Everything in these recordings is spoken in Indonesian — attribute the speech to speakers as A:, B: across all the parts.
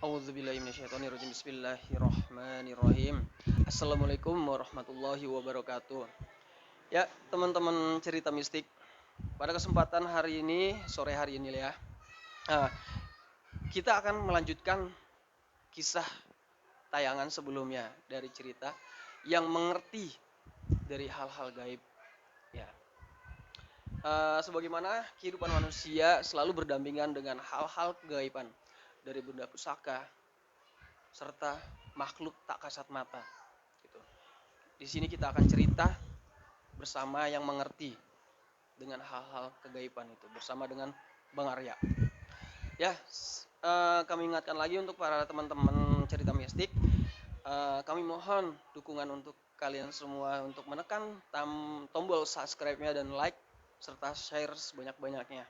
A: A'udzubillahi minasyaitonirrajim. Bismillahirrahmanirrahim. Assalamualaikum warahmatullahi wabarakatuh. Ya, teman-teman cerita mistik. Pada kesempatan hari ini, sore hari ini ya, ah, kita akan melanjutkan kisah tayangan sebelumnya dari cerita yang mengerti dari hal-hal gaib. Ya, sebagaimana kehidupan manusia selalu berdampingan dengan hal-hal kegaiban dari benda pusaka serta makhluk tak kasat mata. Gitu. Di sini kita akan cerita bersama yang mengerti dengan hal-hal kegaiban itu bersama dengan Bang Arya. Ya, kami ingatkan lagi untuk para teman-teman cerita mistik, kami mohon dukungan untuk kalian semua untuk menekan tombol subscribe-nya dan like serta share sebanyak-banyaknya.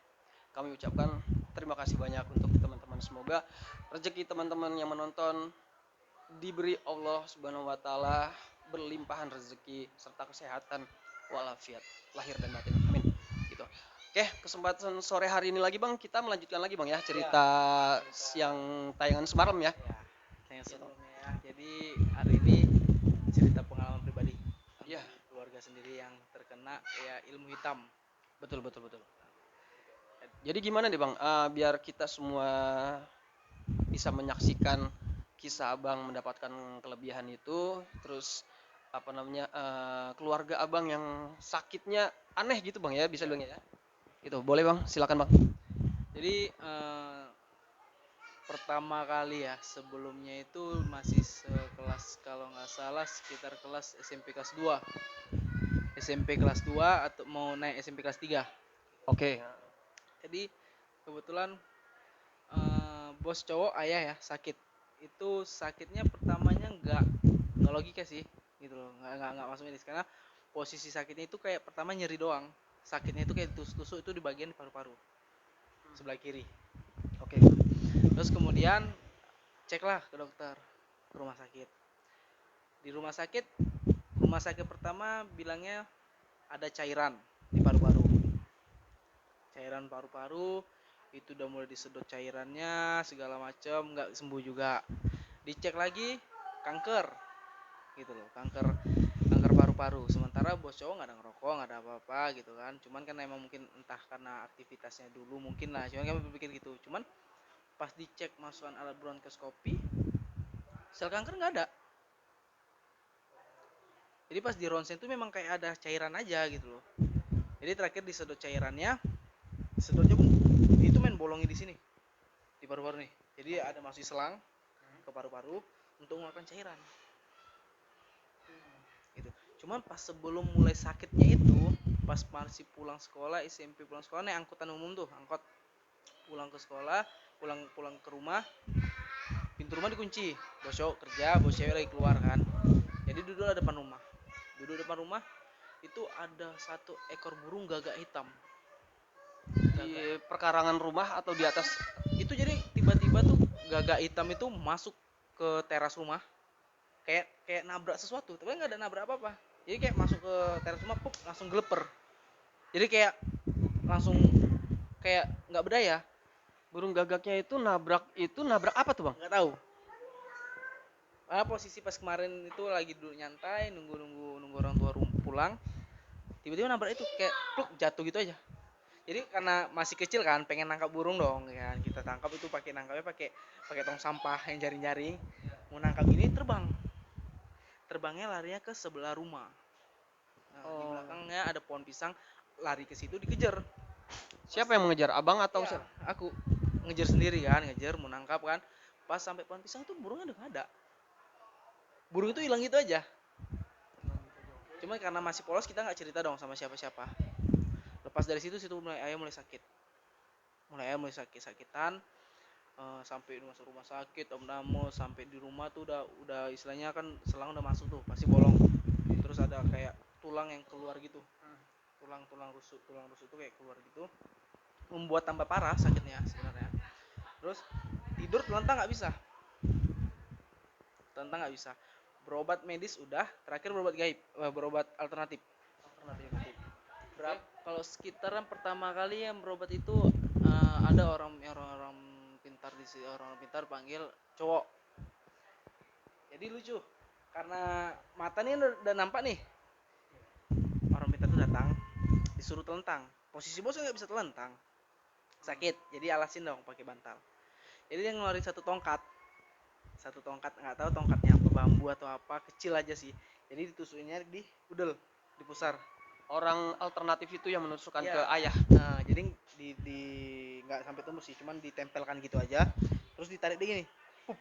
A: Kami ucapkan terima kasih banyak untuk teman-teman. Semoga rezeki teman-teman yang menonton diberi Allah Subhanahu wa taala berlimpahan rezeki serta kesehatan walafiat lahir dan batin. Amin. Gitu. Oke, kesempatan sore hari ini lagi Bang, kita melanjutkan lagi Bang ya cerita yang tayangan semalam ya.
B: Yang
A: Gitu.
B: sebelumnya ya. Jadi hari ini cerita pengalaman pribadi
A: Ya,
B: keluarga sendiri yang terkena ya ilmu hitam.
A: betul betul betul. Jadi gimana nih Bang, biar kita semua bisa menyaksikan kisah Abang mendapatkan kelebihan itu, terus apa namanya, keluarga Abang yang sakitnya aneh gitu Bang ya, bisa
B: Ya.
A: bilang ya. Gitu, boleh Bang, silakan Bang.
B: Jadi pertama kali ya sebelumnya itu masih sekelas kalau nggak salah sekitar kelas SMP kelas 2. SMP kelas 2 atau mau naik SMP kelas 3.
A: Oke.
B: Jadi kebetulan bos cowok ayah ya sakit. Itu sakitnya pertamanya nggak logika sih gitu loh, nggak masuk medis karena posisi sakitnya itu kayak pertama nyeri doang. Sakitnya itu kayak tusuk-tusuk itu di bagian paru-paru sebelah kiri.
A: Oke.
B: Terus kemudian ceklah ke dokter, ke rumah sakit. Di rumah sakit pertama bilangnya ada cairan di paru-paru. Cairan paru-paru itu udah mulai disedot cairannya segala macam, nggak sembuh juga. Dicek lagi kanker gitu loh, kanker paru-paru. Sementara bos cowok nggak ada ngerokok, nggak ada apa-apa gitu kan, cuman kan emang mungkin entah karena aktivitasnya dulu mungkin lah, cuman kan berpikir gitu. Cuman pas dicek masukan alat bronkoskopi, sel kanker nggak ada. Jadi pas di ronsen itu memang kayak ada cairan aja gitu loh. Jadi terakhir disedot cairannya, sedotnya pun itu main bolongnya di sini, di paru-paru nih. Jadi
A: Oke.
B: ada masih selang ke paru-paru untuk mengeluarkan cairan gitu. Cuman pas sebelum mulai sakitnya itu, pas masih pulang sekolah SMP, pulang sekolah naik angkutan umum tuh, angkot pulang ke sekolah, pulang pulang ke rumah, pintu rumah dikunci, bos cowok kerja, bos cewek lagi keluar kan. Jadi duduk depan rumah itu ada satu ekor burung gagak hitam. Gagak
A: Di perkarangan rumah atau di atas?
B: itu, jadi tiba-tiba tuh gagak hitam itu masuk ke teras rumah, kayak kayak nabrak sesuatu, tapi nggak ada nabrak apa-apa. Jadi kayak masuk ke teras rumah, pup, langsung geleper. Jadi kayak langsung kayak nggak berdaya.
A: Burung gagaknya itu nabrak apa tuh Bang?
B: Nggak tahu, posisi pas kemarin itu lagi duduk nyantai nunggu nunggu nunggu orang tua pulang, tiba-tiba nabrak itu kayak pluk jatuh gitu aja. Jadi karena masih kecil kan pengen nangkap burung dong ya kan, kita tangkap itu pakai nangkapnya pakai pakai tong sampah yang jaring-jaring. Mau nangkap ini terbangnya larinya ke sebelah rumah. Nah, di
A: Oh.
B: belakangnya ada pohon pisang, lari ke situ dikejar. Pas
A: Siapa yang mengejar? Abang atau
B: ya
A: siapa?
B: aku ngejar sendiri kan, ngejar mau nangkap kan. Pas sampai pohon pisang tuh burungnya udah gak ada. Burung itu hilang gitu aja. Cuma karena masih polos kita nggak cerita dong sama siapa-siapa. Lepas dari situ mulai ayah mulai sakit. Mulai sakit-sakitan, sampai masuk rumah sakit Om Damo, sampai di rumah tuh udah istilahnya kan selang udah masuk tuh pasti bolong. Terus ada kayak tulang yang keluar gitu. Tulang rusuk tuh kayak keluar gitu. Membuat tambah parah sakitnya sebenarnya. Terus tidur telentang nggak bisa. Telentang nggak bisa. Berobat medis udah, terakhir berobat gaib, berobat alternatif.
A: Alternatif.
B: Berapa kalau sekitaran pertama kali yang berobat itu ada orang-orang pintar si orang pintar panggil cowok. Jadi lucu karena mata nih udah nampak nih, orang pintar tuh datang disuruh telentang, posisi bosnya nggak bisa telentang, sakit, jadi alasin dong pakai bantal. Jadi dia ngeluarin satu tongkat, nggak tahu tongkatnya apa, bambu atau apa, kecil aja sih. Jadi ditusukinnya di udel, di pusar.
A: Orang alternatif itu yang menusukkan
B: Iya.
A: ke ayah.
B: Nah, jadi di nggak sampai tembus sih, cuman ditempelkan gitu aja, terus ditarik dia gini. Pup.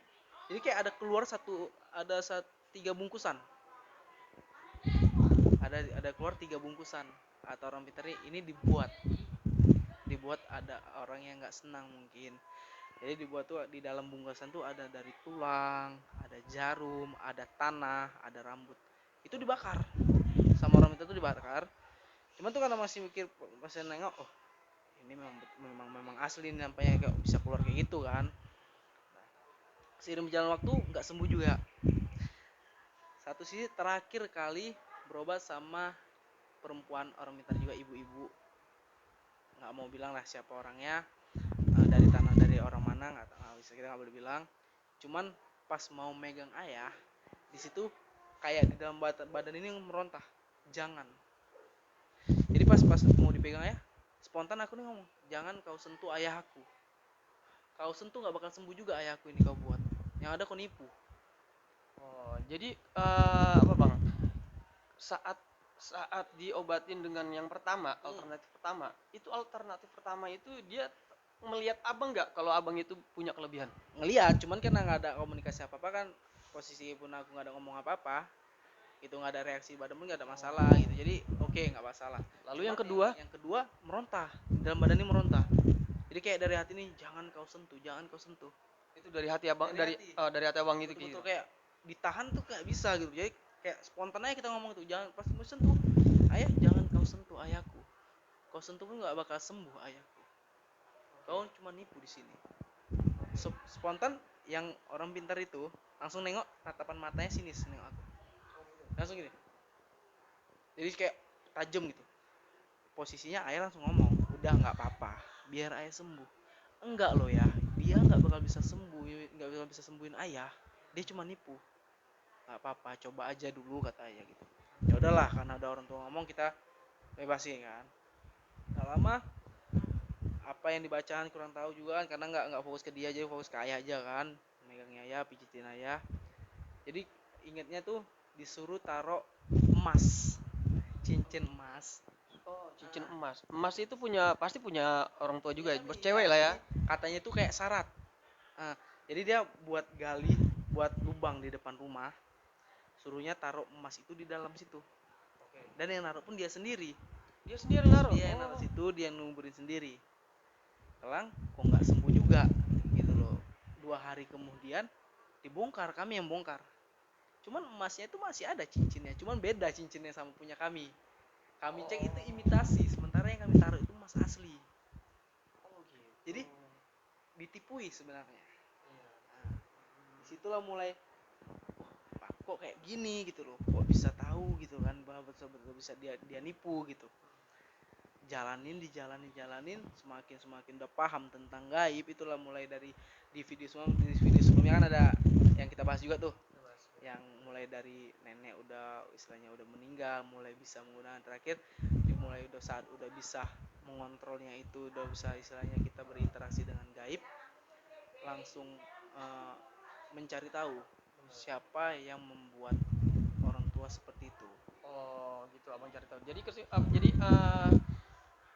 B: Jadi kayak ada keluar tiga bungkusan. Ada keluar tiga bungkusan. Atau orang pintar ini dibuat ada orang yang nggak senang mungkin. Jadi dibuat tuh di dalam bungkusan tuh ada dari tulang, ada jarum, ada tanah, ada rambut. Itu dibakar. Sama orang pintar tuh dibakar. Cuman tuh karena masih mikir, masih nengok, oh ini memang asli nih, nampaknya kayak bisa keluar kayak gitu kan. Seiring berjalan waktu nggak sembuh juga. Satu sisi terakhir kali berobat sama perempuan orang pintar juga, ibu-ibu, nggak mau bilang lah siapa orangnya, dari orang mana nggak bisa, kita nggak boleh bilang. Cuman pas mau megang ayah, di situ kayak di dalam badan ini merontah, jangan. Jadi pas mau dipegang ayah, spontan aku nih ngomong, jangan kau sentuh ayahku, kau sentuh nggak bakal sembuh juga ayahku ini kau buat, yang ada kau nipu.
A: Oh, jadi apa bang? Saat saat diobatin dengan yang pertama, alternatif pertama itu dia melihat abang nggak kalau abang itu punya kelebihan?
B: Ngelihat, cuman karena nggak ada komunikasi apa apa kan, posisi pun aku nggak ada ngomong apa apa, itu nggak ada reaksi badan pun nggak ada masalah gitu, jadi oke, nggak masalah.
A: Lalu yang
B: Cuman
A: kedua,
B: yang kedua merontah, dalam badan ini merontah, jadi kayak dari hati nih, jangan kau sentuh, jangan kau sentuh.
A: itu dari hati abang,
B: Dari hati.
A: dari hati abang itu
B: Betul-betul
A: gitu.
B: kayak ditahan tuh kayak bisa gitu, jadi kayak spontan aja kita ngomong tuh, jangan pas mau sentuh ayah, jangan kau sentuh ayahku, kau sentuh pun nggak bakal sembuh ayahku, kau cuma nipu di sini. Spontan yang orang pintar itu langsung nengok, tatapan matanya sinis nengok aku, langsung gini, jadi kayak tajam gitu. Posisinya ayah langsung ngomong, udah nggak apa-apa, biar ayah sembuh. Enggak loh ya, dia nggak bakal bisa sembuh, nggak bakal bisa sembuhin ayah, dia cuma nipu. Nggak apa-apa, coba aja dulu kata ayah gitu. Ya udahlah, karena ada orang tua ngomong, kita bebasin kan. Nggak lama, apa yang dibacakan kurang tahu juga kan, karena nggak fokus ke dia, jadi fokus ke ayah aja kan, megangnya ayah, pijitin ayah. Jadi ingetnya tuh disuruh taruh emas, cincin emas.
A: Oh, cincin emas. Emas itu pasti punya orang tua juga,
B: Iya,
A: bos
B: iya,
A: cewek lah ya.
B: katanya tuh kayak syarat. Nah, jadi dia buat lubang di depan rumah, suruhnya taruh emas itu di dalam situ. Dan yang naruh pun dia sendiri.
A: Dia sendiri naruh.
B: Dia yang naruh situ, dia yang nguburin sendiri. Kelang, kok nggak sembuh juga, gitu loh. 2 hari kemudian dibongkar, kami yang bongkar. Cuman emasnya itu masih ada cincinnya, cuman beda cincinnya sama punya kami. Kami cek itu imitasi, sementara yang kami taruh itu emas asli.
A: Oh gitu.
B: Jadi ditipui sebenarnya. Nah, disitulah mulai, Pak, kok kayak gini gitu loh, kok bisa tahu gitu kan, bahwa betul-betul bisa dia nipu gitu. Dijalanin, semakin udah paham tentang gaib, itulah mulai dari di video sebelumnya kan ada yang kita bahas juga tuh, yang mulai dari nenek udah istilahnya udah meninggal, mulai bisa menggunakan, terakhir dimulai udah saat udah bisa mengontrolnya, itu udah bisa istilahnya kita berinteraksi dengan gaib, langsung eh, mencari tahu siapa yang membuat orang tua seperti itu.
A: Oh gitu, abang cari tahu. Jadi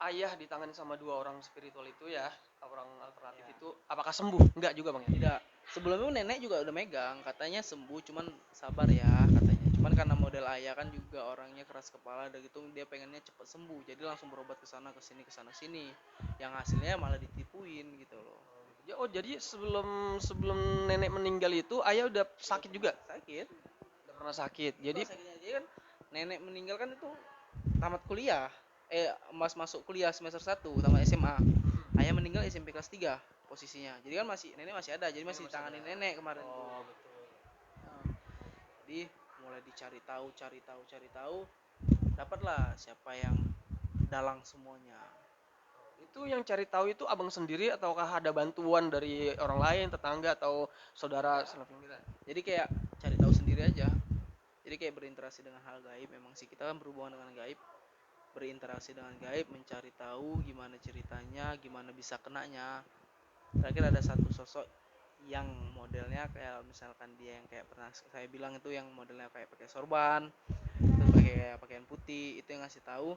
A: ayah ditangani sama dua orang spiritual itu ya, orang alternatif
B: Ya.
A: itu, apakah sembuh? Enggak juga bang ya?
B: Tidak. Sebelumnya nenek juga udah megang, katanya sembuh, cuman sabar ya katanya. Cuman karena model ayah kan juga orangnya keras kepala, dan gitu dia pengennya cepet sembuh, jadi langsung berobat ke sana ke sini ke sana sini. Yang hasilnya malah ditipuin gitu loh.
A: Oh jadi sebelum sebelum nenek meninggal itu ayah udah sakit juga?
B: Sakit.
A: Udah pernah sakit.
B: Itu
A: Jadi
B: sakitnya aja kan, nenek meninggal kan itu tamat kuliah. Masuk kuliah semester 1, tamat SMA. Ayah meninggal SMP kelas 3 posisinya. Jadi kan nenek masih ada, jadi masih ditangani nenek kemarin tuh.
A: oh betul.
B: Nah, jadi mulai dicari tahu, dapatlah siapa yang dalang semuanya.
A: Itu yang cari tahu itu abang sendiri ataukah ada bantuan dari orang lain, tetangga atau saudara
B: Enggak.
A: selevel kita?
B: Jadi kayak cari tahu sendiri aja. Jadi kayak berinteraksi dengan hal gaib. Memang sih kita kan berhubungan dengan gaib, berinteraksi dengan gaib, mencari tahu gimana ceritanya, gimana bisa kenanya. Terakhir ada satu sosok yang modelnya kayak misalkan dia yang kayak pernah saya bilang itu yang modelnya kayak pakai sorban, terus pakai kayak pakaian putih, itu yang ngasih tahu,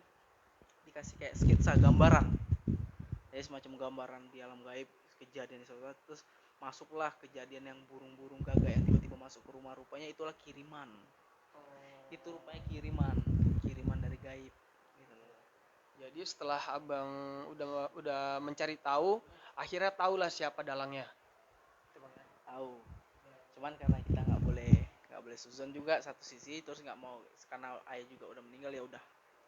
B: dikasih kayak sketsa gambaran. Jadi semacam gambaran di alam gaib kejadian di suatu, terus masuklah kejadian yang burung-burung gagak yang tiba-tiba masuk ke rumah, rupanya itulah kiriman. Itu rupanya kiriman, kiriman dari gaib gitu loh.
A: Jadi setelah abang udah mencari tahu, akhirnya tahulah siapa dalangnya. Itu bang ya.
B: Tahu. Cuman karena kita nggak boleh suzon juga satu sisi, terus nggak mau karena ayah juga udah meninggal, ya udah.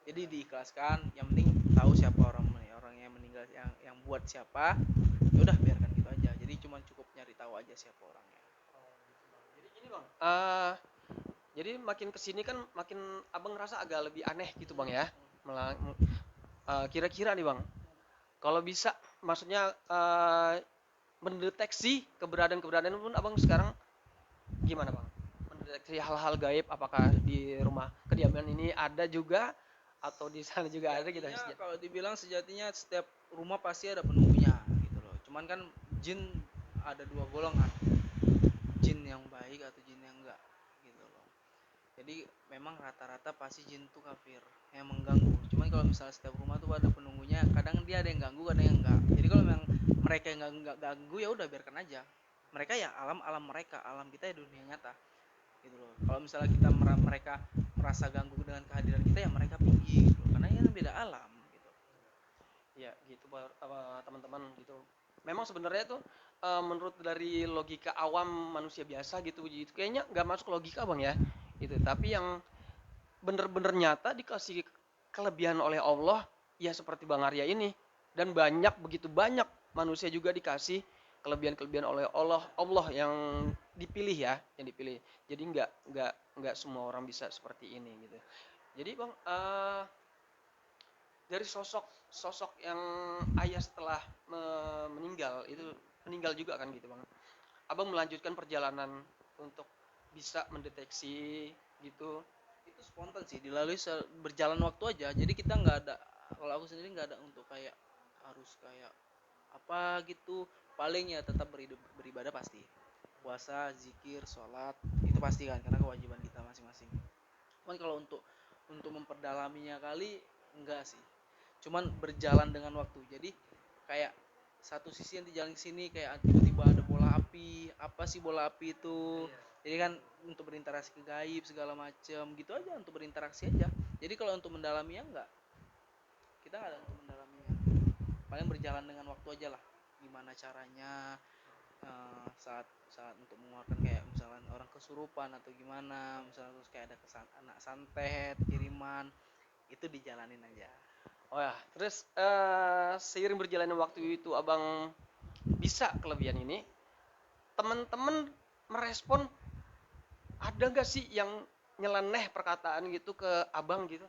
B: Jadi diikhlaskan, yang penting tahu siapa orang yang meninggal, yang buat siapa. Ya udah biarkan gitu aja. Jadi cuman cukup nyari tahu aja siapa orangnya.
A: Jadi gini bang, jadi makin kesini kan makin abang ngerasa agak lebih aneh gitu bang ya. Kira-kira nih bang, kalau bisa, maksudnya mendeteksi keberadaan-keberadaan pun abang sekarang gimana bang? Mendeteksi hal-hal gaib, apakah di rumah kediaman ini ada juga atau di sana juga ada gitu?
B: Sejatinya kalau dibilang sejatinya setiap rumah pasti ada penunggunya gitu loh. Cuman kan jin ada dua golongan, jin yang baik atau jin yang enggak gitu loh. Jadi memang rata-rata pasti jin tuh kafir yang mengganggu. Cuman kalau misalnya setiap rumah tuh ada penunggunya, kadang dia ada yang ganggu, kadang yang enggak. Jadi kalau memang mereka yang enggak ganggu, ya udah biarkan aja. Mereka ya alam mereka, alam kita ya dunia nyata gitu loh. Kalau misalnya kita mereka merasa ganggu dengan kehadiran kita, ya mereka pergi gitu loh. Karena ini kan beda alam gitu.
A: Ya gitu teman-teman gitu. Memang sebenarnya tuh menurut dari logika awam manusia biasa gitu, gitu kayaknya nggak masuk logika bang ya. Itu tapi yang bener-bener nyata dikasih kelebihan oleh Allah ya seperti Bang Arya ini, dan begitu banyak manusia juga dikasih kelebihan-kelebihan oleh Allah yang dipilih ya, yang dipilih. Jadi nggak semua orang bisa seperti ini gitu. Jadi bang, dari sosok sosok yang ayah setelah meninggal itu, meninggal juga kan gitu bang, abang melanjutkan perjalanan untuk bisa mendeteksi gitu.
B: Itu spontan sih, dilalui berjalan waktu aja. Jadi kita nggak ada, kalau aku sendiri nggak ada untuk kayak harus kayak apa gitu. Paling ya tetap beribadah pasti, puasa, zikir, sholat, itu pasti kan, karena kewajiban kita masing-masing. Cuman kalau untuk memperdalaminya kali enggak sih, cuman berjalan dengan waktu. Jadi kayak satu sisi yang di jalan sini kayak tiba-tiba ada bola api, apa sih bola api itu. Jadi kan untuk berinteraksi ke gaib segala macem gitu aja, untuk berinteraksi aja. Jadi kalau untuk mendalaminya enggak, kita nggak ada untuk mendalaminya. Paling berjalan dengan waktu aja lah, gimana caranya saat saat untuk mengeluarkan kayak misalnya orang kesurupan atau gimana, misalnya terus kayak ada anak santet kiriman, itu dijalanin aja.
A: Oh ya, terus seiring berjalannya waktu itu abang bisa kelebihan ini, teman-teman merespon, ada gak sih yang nyeleneh perkataan gitu ke abang gitu?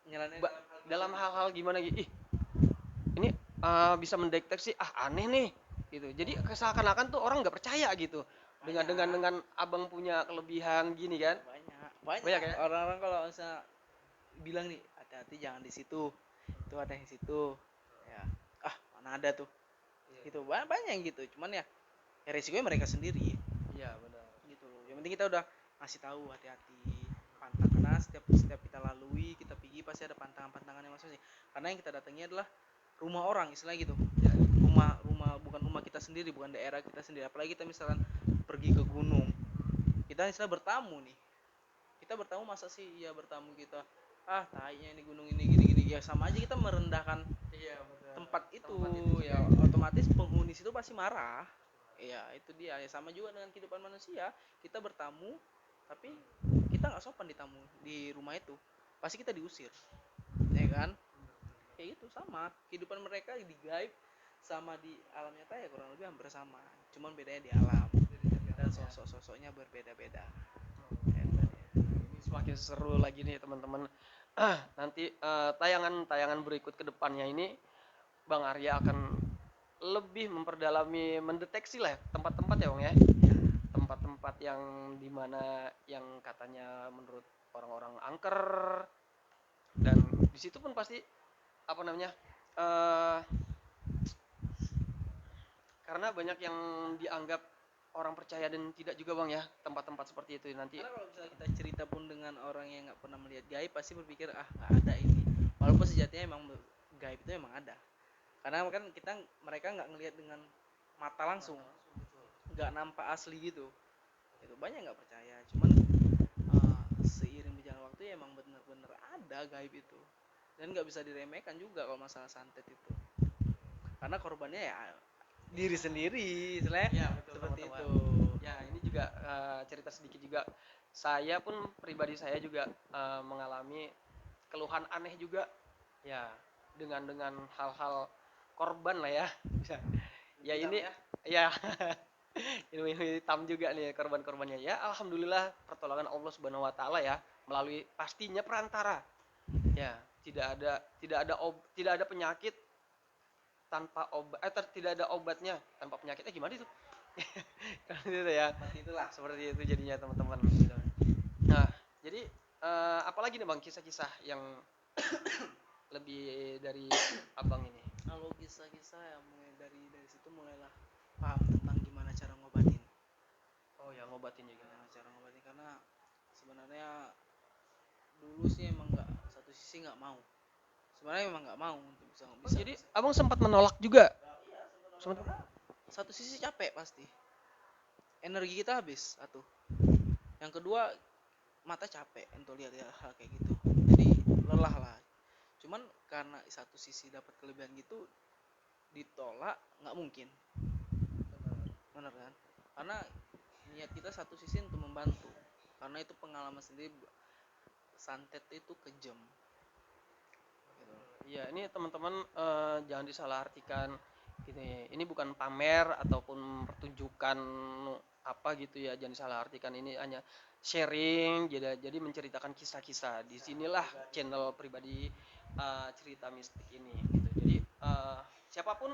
B: Nyalain
A: Dalam hal-hal gimana gitu? Ih, ini bisa mendeteksi, aneh nih gitu. Jadi seakan-akan tuh orang nggak percaya gitu dengan abang punya kelebihan gini kan?
B: banyak
A: Banyak
B: banyak
A: ya?
B: orang-orang kalau misalnya bilang nih, hati-hati jangan di situ, itu ada yang situ, ya mana ada tuh gitu. Banyak yang gitu, cuman ya resikonya mereka sendiri
A: Iya benar.
B: gitu loh. Yang penting kita udah ngasih tahu hati-hati pantang, karena setiap kita lalui, kita pergi pasti ada pantangan-pantangan yang masuk sih. Karena yang kita datangi adalah rumah orang, istilahnya gitu. Rumah bukan rumah kita sendiri, bukan daerah kita sendiri. Apalagi kita misalkan pergi ke gunung, kita istilah bertamu nih. Kita bertamu, masa sih ya bertamu kita tainya ini gunung ini gini-gini, ya sama aja kita merendahkan tempat itu. Ya otomatis penghuni situ pasti marah. Ya itu dia, ya sama juga dengan kehidupan manusia. Kita bertamu tapi kita nggak sopan di rumah itu, pasti kita diusir, ya kan. Kayak gitu, sama kehidupan mereka di gaib sama di alam nyata ya kurang lebih hampir sama, cuman bedanya di alam dan sosok-sosoknya berbeda-beda.
A: Ini semakin seru lagi nih teman-teman. Nanti tayangan-tayangan berikut ke depannya ini Bang Arya akan lebih memperdalami, mendeteksi lah tempat-tempat ya Bang ya, tempat-tempat yang dimana yang katanya menurut orang-orang angker, dan di situ pun pasti apa namanya, eh karena banyak yang dianggap orang percaya dan tidak juga Bang ya, tempat-tempat seperti itu nanti.
B: Karena kalau misalnya kita cerita pun dengan orang yang nggak pernah melihat gaib, pasti berpikir ah nggak ada ini. Walaupun sejatinya emang gaib itu emang ada. Karena kan mereka nggak ngelihat dengan mata langsung, nggak nampak asli gitu. Itu banyak nggak percaya. Cuman seiring berjalan waktu ya emang bener-bener ada gaib itu. Dan nggak bisa diremehkan juga kalau masalah santet itu. Karena korbannya ya diri sendiri, istilahnya
A: Ya, betul,
B: seperti
A: teman-teman.
B: itu.
A: Ya, ini juga cerita sedikit juga. Saya pun pribadi saya juga mengalami keluhan aneh juga. Ya, dengan hal-hal korban lah ya. Bisa. Ya ini ya ilmu-ilmu hitam juga nih korban-korbannya. Ya, alhamdulillah pertolongan Allah Subhanahu wa taala ya, melalui pastinya perantara. Ya, tidak ada penyakit tanpa obat, tidak ada obatnya tanpa penyakitnya, gimana itu? Kan itu ya. Seperti itu jadinya teman-teman. Nah, jadi apalagi nih Bang kisah-kisah yang lebih dari Abang ini?
B: Kalau kisah-kisah ya mulai dari situ mulailah paham tentang gimana cara ngobatin.
A: Oh ya, ngobatin juga.
B: Gimana cara ngobatin, karena sebenarnya dulu sih emang nggak, satu sisi nggak mau. Sebenarnya emang nggak mau untuk bisa
A: Oh,
B: bisa.
A: jadi Abang sempat menolak juga. Sempat.
B: Satu sisi capek pasti. Energi kita habis satu. Yang kedua mata capek untuk lihat hal kayak gitu. Jadi lelah lah. Cuman karena satu sisi dapat kelebihan gitu, ditolak nggak mungkin. Bener kan? Karena niat kita satu sisi untuk membantu. Karena itu pengalaman sendiri, santet itu kejam. Gitu.
A: Iya, ini teman-teman jangan disalahartikan gini. Ini bukan pamer ataupun pertunjukan apa gitu ya, jangan disalahartikan. Ini hanya sharing, jadi menceritakan kisah-kisah. Disinilah channel pribadi cerita mistik ini gitu. Jadi siapapun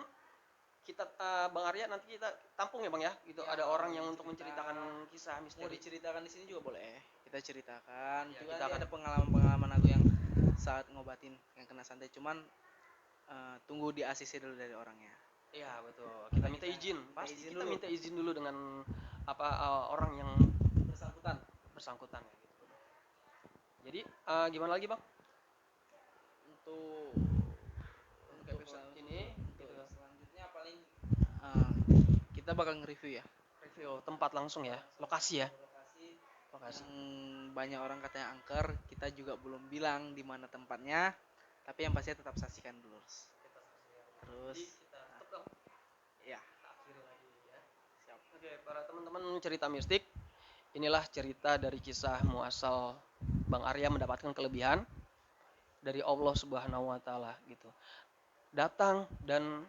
A: kita Bang Arya nanti kita tampung ya Bang ya, gitu.
B: Ya,
A: ada orang yang untuk menceritakan kisah
B: mau
A: misteri.
B: diceritakan di sini juga boleh. Kita ceritakan.
A: Ya,
B: Juga
A: kita
B: nanti
A: akan.
B: ada pengalaman-pengalaman aku yang saat ngobatin yang kena santet. Cuman tunggu di ACC dulu dari orangnya.
A: Iya betul. Kita minta izin. Pasti
B: izin
A: kita
B: dulu.
A: minta izin dulu dengan apa orang yang
B: Bersangkutan.
A: bersangkutan ya gitu. Jadi gimana lagi Bang?
B: Untuk
A: Episode ini
B: untuk
A: gitu.
B: selanjutnya paling kita bakal nge-review ya.
A: Review tempat langsung ya, lokasi ya.
B: Lokasi. Banyak orang katanya angker, kita juga belum bilang di mana tempatnya, tapi yang pasti tetap saksikan dulu. Terus
A: Jadi kita tutup dong.
B: ya,
A: Kita akhiri lagi ya.
B: siap.
A: Oke, para teman-teman cerita mistik. Inilah cerita dari kisah muasal Bang Arya mendapatkan kelebihan dari Allah Subhanahu wa taala gitu. Datang dan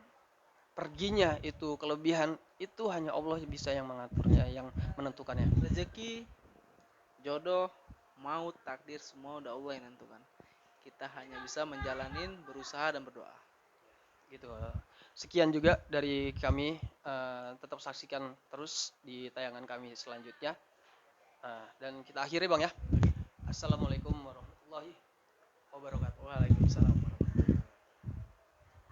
A: perginya itu kelebihan itu hanya Allah bisa yang mengaturnya, yang menentukannya.
B: Rezeki, jodoh, maut, takdir semua udah Allah yang nentukan. Kita hanya bisa menjalanin, berusaha dan berdoa.
A: Gitu. Sekian juga dari kami. Tetap saksikan terus di tayangan kami selanjutnya. Dan kita akhiri Bang ya. Assalamualaikum warahmatullahi wabarakatuh.
B: Waalaikumsalam.